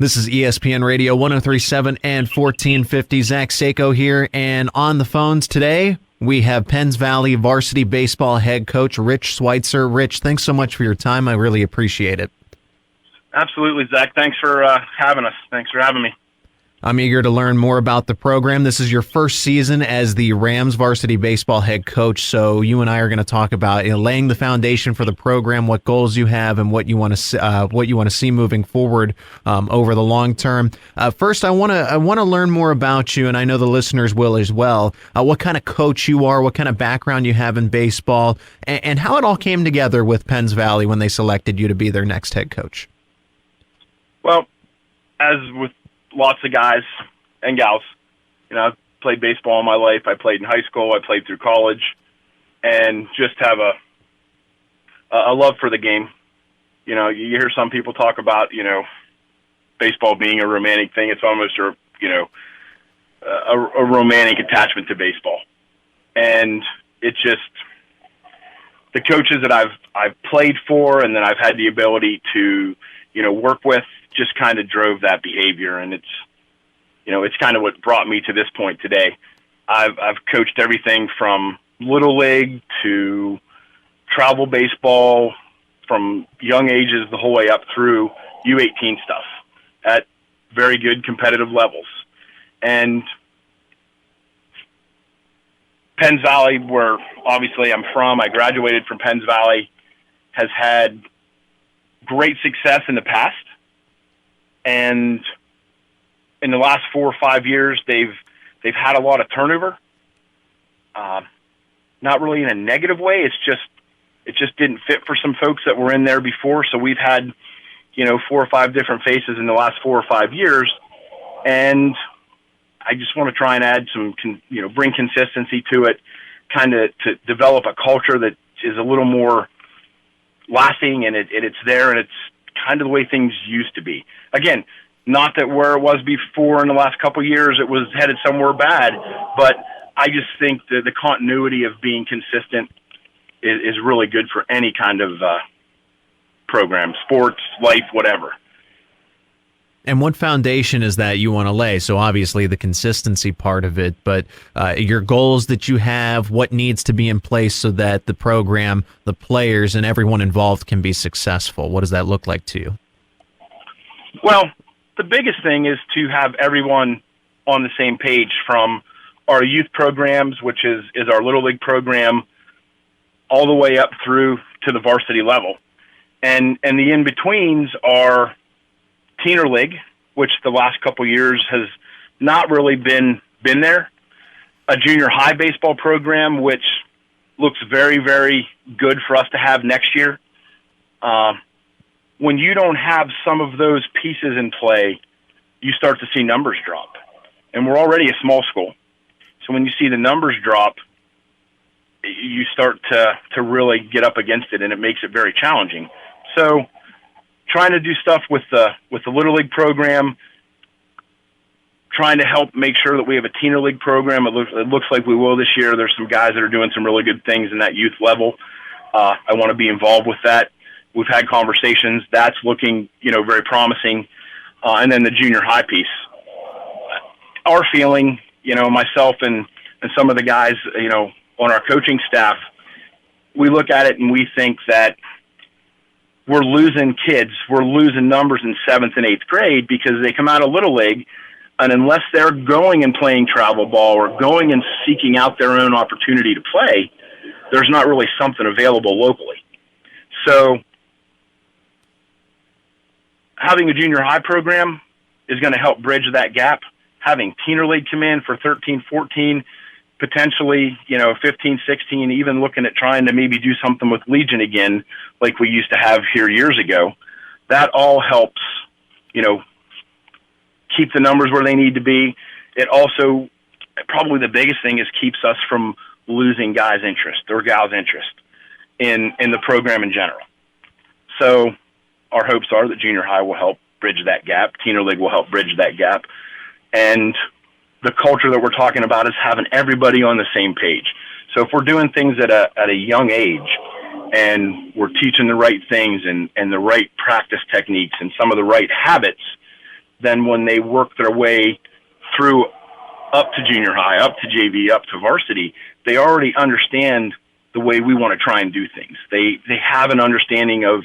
This is ESPN Radio 1037 and 1450. Zach Seyko here, and on the phones today, we have Penns Valley varsity baseball head coach Rich Sweitzer. Rich, thanks so much for your time. I really appreciate it. Absolutely, Zach. Thanks for having us. Thanks for having me. I'm eager to learn more about the program. This is your first season as the Rams varsity baseball head coach, so you and I are going to talk about laying the foundation for the program, what goals you have, and what you want to see moving forward over the long term. First, I want to learn more about you, and I know the listeners will as well. What kind of coach you are, what kind of background you have in baseball, and how it all came together with Penns Valley when they selected you to be their next head coach. Well, as with lots of guys and gals, I've played baseball all my life. I played in high school. I played through college, and just have a love for the game. You hear some people talk about, baseball being a romantic thing. It's almost a romantic attachment to baseball. And it's just the coaches that I've played for and that I've had the ability to, work with just kind of drove that behavior. And it's kind of what brought me to this point today. I've coached everything from little league to travel baseball, from young ages the whole way up through U18 stuff at very good competitive levels. And Penns Valley, where obviously I'm from, I graduated from Penns Valley, has had great success in the past. And in the last 4 or 5 years, they've had a lot of turnover. Not really in a negative way. It just didn't fit for some folks that were in there before. So we've had, 4 or 5 different faces in the last 4 or 5 years. And I just want to try and add some, bring consistency to it, kind of to develop a culture that is a little more lasting, and it's there, and it's kind of the way things used to be. Again, not that where it was before in the last couple of years it was headed somewhere bad, but I just think that the continuity of being consistent is really good for any kind of program, sports, life, whatever. And what foundation is that you want to lay? So obviously the consistency part of it, but your goals that you have, what needs to be in place so that the program, the players, and everyone involved can be successful. What does that look like to you? Well, the biggest thing is to have everyone on the same page, from our youth programs, which is our Little League program, all the way up through to the varsity level. And the in-betweens are Teener League, which the last couple of years has not really been there. A junior high baseball program, which looks very, very good for us to have next year. When you don't have some of those pieces in play, you start to see numbers drop. And we're already a small school. So when you see the numbers drop, you start to really get up against it, and it makes it very challenging. So trying to do stuff with the Little League program, trying to help make sure that we have a Teener League program. It looks like we will this year. There's some guys that are doing some really good things in that youth level. I want to be involved with that. We've had conversations. That's looking, very promising. And then the junior high piece. Our feeling, myself and some of the guys, on our coaching staff, we look at it and we think that we're losing kids. We're losing numbers in 7th and 8th grade because they come out of Little League, and unless they're going and playing travel ball or going and seeking out their own opportunity to play, there's not really something available locally. So having a junior high program is going to help bridge that gap. Having Teener League come in for 13, 14, potentially, 15, 16, even looking at trying to maybe do something with Legion again, like we used to have here years ago. That all helps, keep the numbers where they need to be. It also, probably the biggest thing, is keeps us from losing guys' interest or gals' interest in the program in general. So our hopes are that junior high will help bridge that gap. Teener League will help bridge that gap. And the culture that we're talking about is having everybody on the same page. So if we're doing things at a young age and we're teaching the right things and the right practice techniques and some of the right habits, then when they work their way through up to junior high, up to JV, up to varsity, they already understand the way we want to try and do things. They have an understanding of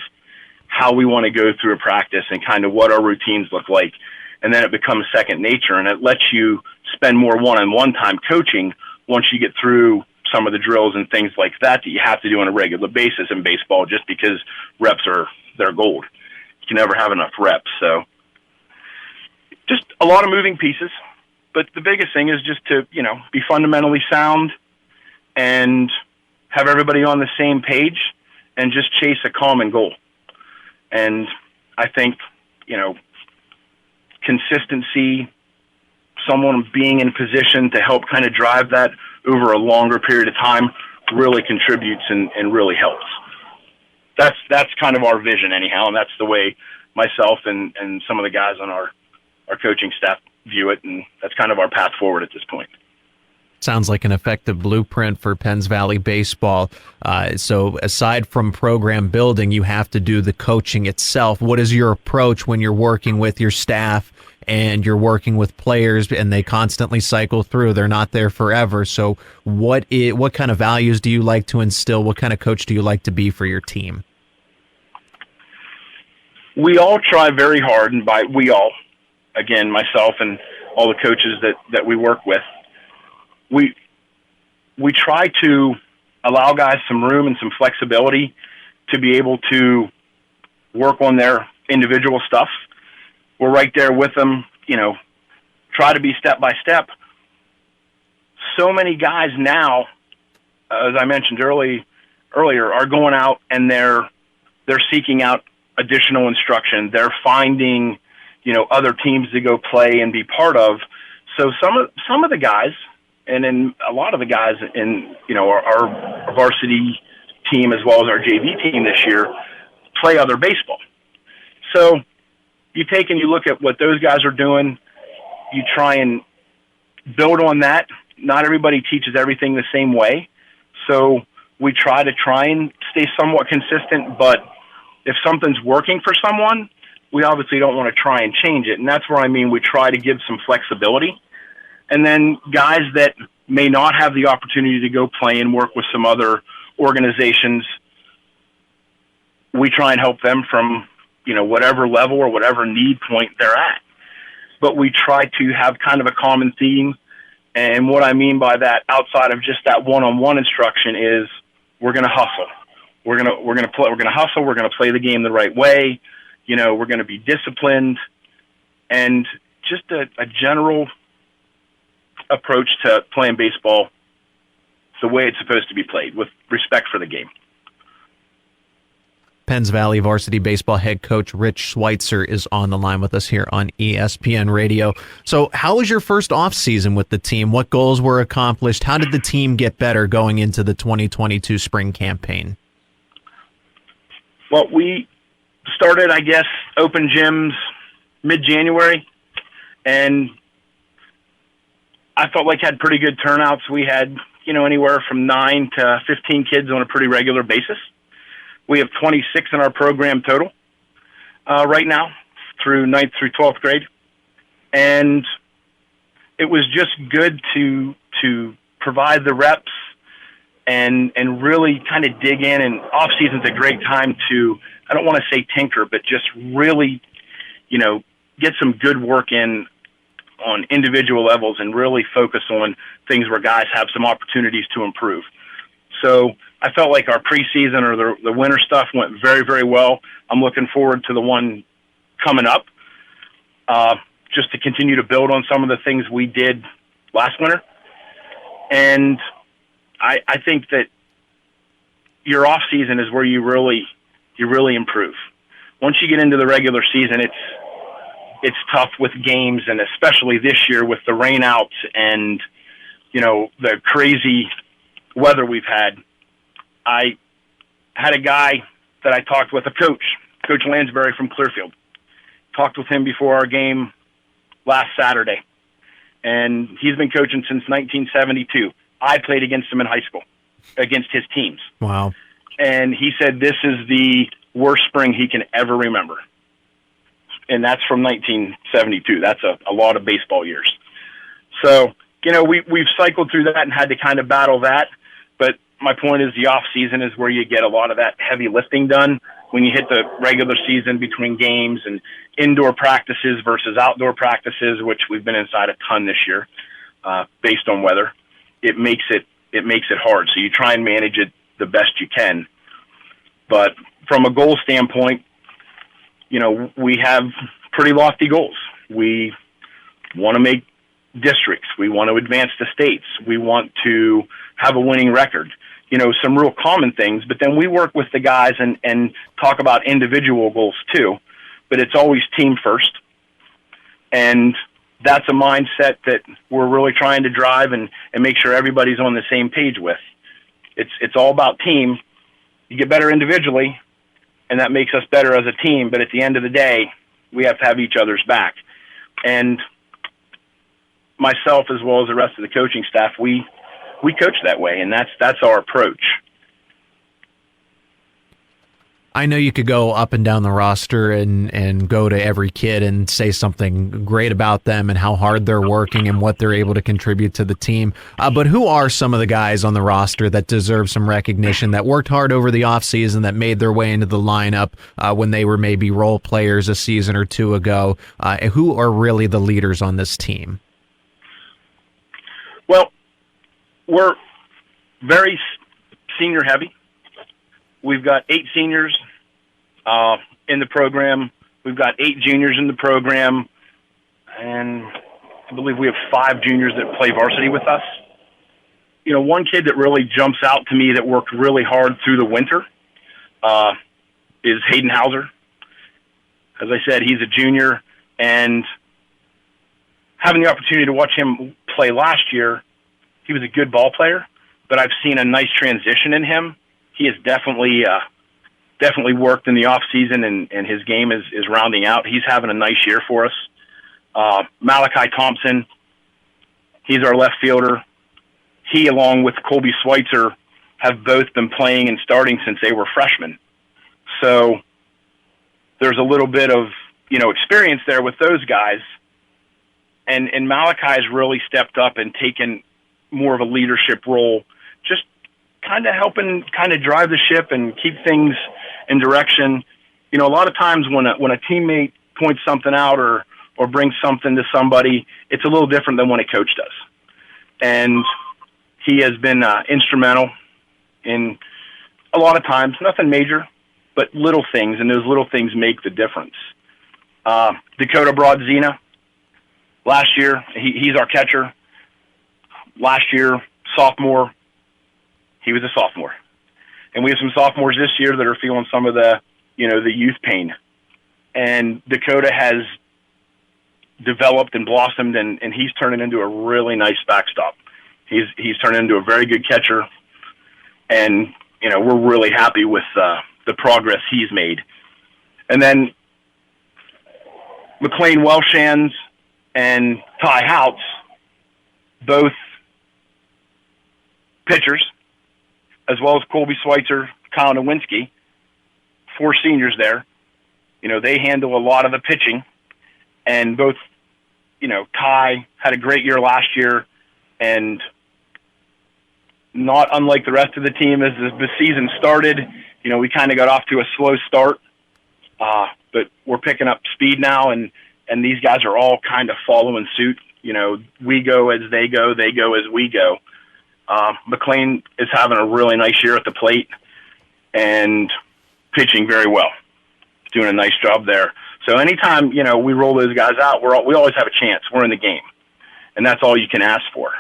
how we want to go through a practice and kind of what our routines look like. And then it becomes second nature, and it lets you spend more one-on-one time coaching once you get through some of the drills and things like that you have to do on a regular basis in baseball, just because reps are their gold. You can never have enough reps. So just a lot of moving pieces, but the biggest thing is just to, be fundamentally sound and have everybody on the same page and just chase a common goal. And I think, consistency, someone being in position to help kind of drive that over a longer period of time really contributes and really helps. That's kind of our vision anyhow, and that's the way myself and some of the guys on our coaching staff view it, and that's kind of our path forward at this point. Sounds like an effective blueprint for Penns Valley baseball. So aside from program building, you have to do the coaching itself. What is your approach when you're working with your staff and you're working with players and they constantly cycle through? They're not there forever. So what kind of values do you like to instill? What kind of coach do you like to be for your team? We all try very hard, and by we all, again, myself and all the coaches that we work with, we try to allow guys some room and some flexibility to be able to work on their individual stuff. We're right there with them, try to be step by step. So many guys now, as I mentioned earlier, are going out and they're seeking out additional instruction. They're finding, other teams to go play and be part of. So some of the guys, and then a lot of the guys in, our varsity team as well as our JV team this year play other baseball. So you take and you look at what those guys are doing, you try and build on that. Not everybody teaches everything the same way. So we try and stay somewhat consistent, but if something's working for someone, we obviously don't want to try and change it. And that's where we try to give some flexibility. And then guys that may not have the opportunity to go play and work with some other organizations, we try and help them from, whatever level or whatever need point they're at. But we try to have kind of a common theme. And what I mean by that, outside of just that one-on-one instruction, is we're going to hustle. We're going to hustle. We're going to play the game the right way. We're going to be disciplined, and just a general approach to playing baseball the way it's supposed to be played, with respect for the game. Penns Valley varsity baseball head coach Rich Sweitzer is on the line with us here on ESPN Radio. So how was your first offseason with the team? What goals were accomplished? How did the team get better going into the 2022 spring campaign? Well, we started, open gyms mid-January, and I felt like had pretty good turnouts. We had, anywhere from 9 to 15 kids on a pretty regular basis. We have 26 in our program total right now, through 9th through 12th grade. And it was just good to provide the reps and really kind of dig in. And off season's a great time to, I don't want to say tinker, but just really, get some good work in on individual levels and really focus on things where guys have some opportunities to improve. So I felt like our preseason or the winter stuff went very, very well. I'm looking forward to the one coming up, just to continue to build on some of the things we did last winter. And I think that your off season is where you really improve. Once you get into the regular season, it's tough with games, and especially this year with the rainouts and the crazy weather we've had. I had a guy that I talked with, Coach Lansbury from Clearfield. Talked with him before our game last Saturday, and he's been coaching since 1972. I played against him in high school, against his teams. Wow. And he said this is the worst spring he can ever remember. and that's from 1972. That's a lot of baseball years. So, we've cycled through that and had to kind of battle that. But my point is the off season is where you get a lot of that heavy lifting done. When you hit the regular season between games and indoor practices versus outdoor practices, which we've been inside a ton this year, based on weather, it makes it hard. So you try and manage it the best you can. But from a goal standpoint, we have pretty lofty goals. We want to make districts. We want to advance to states. We want to have a winning record. Some real common things, but then we work with the guys and talk about individual goals too, but it's always team first. And that's a mindset that we're really trying to drive and make sure everybody's on the same page with. It's all about team. You get better individually, and that makes us better as a team, but at the end of the day, we have to have each other's back. And myself, as well as the rest of the coaching staff, we coach that way, and that's our approach. I know you could go up and down the roster and go to every kid and say something great about them and how hard they're working and what they're able to contribute to the team. But who are some of the guys on the roster that deserve some recognition, that worked hard over the offseason, that made their way into the lineup when they were maybe role players a season or two ago? Who are really the leaders on this team? Well, we're very senior heavy. We've got 8 seniors in the program. We've got 8 juniors in the program. And I believe we have 5 juniors that play varsity with us. One kid that really jumps out to me that worked really hard through the winter is Hayden Hauser. As I said, he's a junior. And having the opportunity to watch him play last year, he was a good ball player, but I've seen a nice transition in him. He has definitely worked in the off season, and his game is rounding out. He's having a nice year for us. Malachi Thompson, he's our left fielder. He, along with Colby Sweitzer, have both been playing and starting since they were freshmen. So there's a little bit of experience there with those guys, and Malachi's really stepped up and taken more of a leadership role, just kind of helping kind of drive the ship and keep things in direction. A lot of times when a teammate points something out or brings something to somebody, it's a little different than when a coach does. And he has been instrumental in a lot of times, nothing major, but little things, and those little things make the difference. Dakota Broadzina, last year, he's our catcher. Last year, sophomore, he was a sophomore. And we have some sophomores this year that are feeling some of the youth pain. And Dakota has developed and blossomed, and he's turning into a really nice backstop. He's turning into a very good catcher, and we're really happy with the progress he's made. And then McLean Welshans and Ty Houts, both pitchers, as well as Colby Sweitzer, Kyle Nowinski, 4 seniors there. They handle a lot of the pitching, and both, Ty had a great year last year, and not unlike the rest of the team, as the season started, we kind of got off to a slow start, but we're picking up speed now, and these guys are all kind of following suit. We go as they go as we go. McLean is having a really nice year at the plate and pitching very well, doing a nice job there. So anytime, we roll those guys out, we always have a chance. We're in the game, and that's all you can ask for.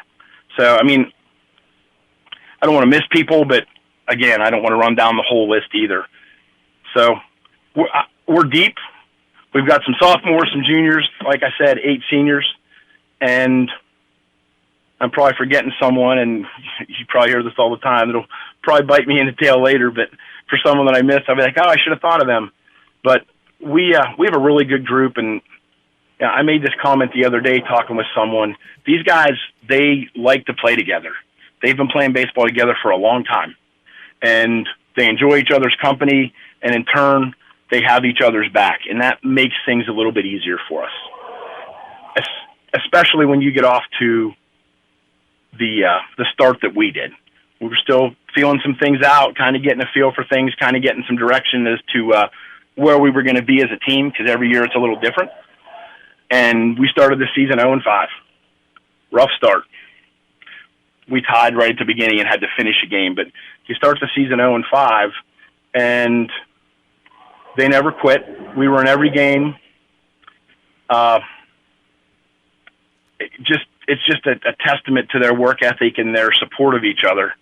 So, I don't want to miss people, but again, I don't want to run down the whole list either. So we're deep. We've got some sophomores, some juniors, like I said, 8 seniors, and I'm probably forgetting someone, and you probably hear this all the time. It'll probably bite me in the tail later, but for someone that I missed, I'll be like, I should have thought of them. But we have a really good group, and I made this comment the other day talking with someone. These guys, they like to play together. They've been playing baseball together for a long time, and they enjoy each other's company, and in turn, they have each other's back, and that makes things a little bit easier for us, especially when you get off to the start that we did. We were still feeling some things out, kind of getting a feel for things, kind of getting some direction as to where we were going to be as a team, because every year it's a little different. And we started the season 0-5. Rough start. We tied right at the beginning and had to finish a game. But you start the season 0-5, and they never quit. We were in every game. It's just a testament to their work ethic and their support of each other.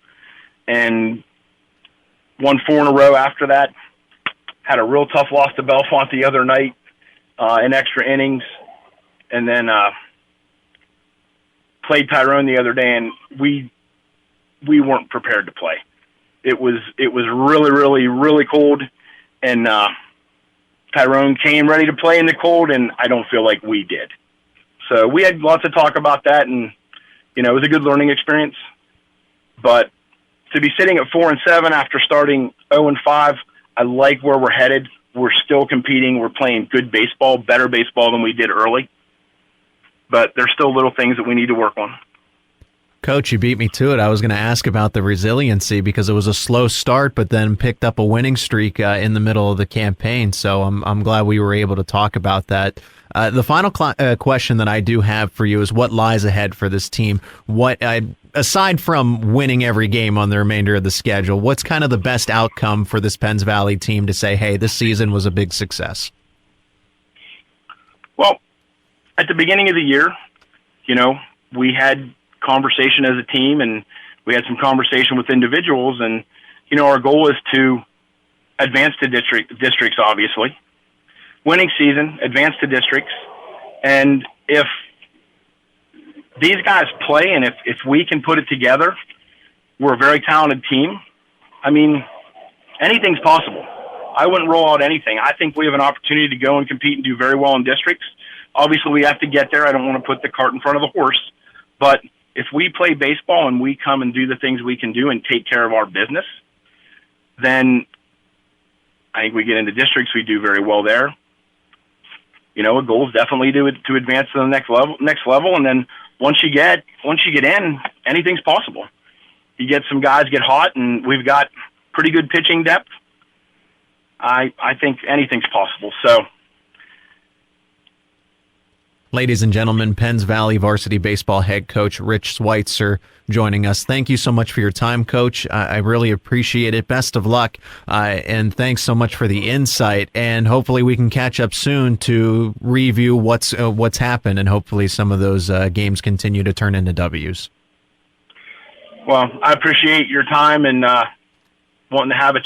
And won 4 in a row after that. Had a real tough loss to Bellefonte the other night in extra innings. And then played Tyrone the other day, and we weren't prepared to play. It was really, really, really cold, and Tyrone came ready to play in the cold, and I don't feel like we did. So we had lots of talk about that, and it was a good learning experience. But to be sitting at 4-7 after starting 0-5, I like where we're headed. We're still competing. We're playing good baseball, better baseball than we did early. But there's still little things that we need to work on. Coach, you beat me to it. I was going to ask about the resiliency, because it was a slow start, but then picked up a winning streak in the middle of the campaign. So I'm glad we were able to talk about that. The final question that I do have for you is, what lies ahead for this team? What, aside from winning every game on the remainder of the schedule, what's kind of the best outcome for this Penns Valley team to say, hey, this season was a big success? Well, at the beginning of the year, we had conversation as a team, and we had some conversation with individuals, and our goal is to advance to districts, obviously. Winning season, advance to districts, and if these guys play and if we can put it together, we're a very talented team. I mean, anything's possible. I wouldn't roll out anything. I think we have an opportunity to go and compete and do very well in districts. Obviously, we have to get there. I don't want to put the cart in front of the horse. But if we play baseball and we come and do the things we can do and take care of our business, then I think we get into districts, we do very well there. A goal is definitely to advance to the next level, and then once you get in, anything's possible. You get some guys get hot, and we've got pretty good pitching depth. I think anything's possible. So, ladies and gentlemen, Penns Valley varsity baseball head coach Rich Sweitzer joining us. Thank you so much for your time, Coach. I really appreciate it. Best of luck, and thanks so much for the insight. And hopefully we can catch up soon to review what's happened, and hopefully some of those games continue to turn into W's. Well, I appreciate your time and wanting to have a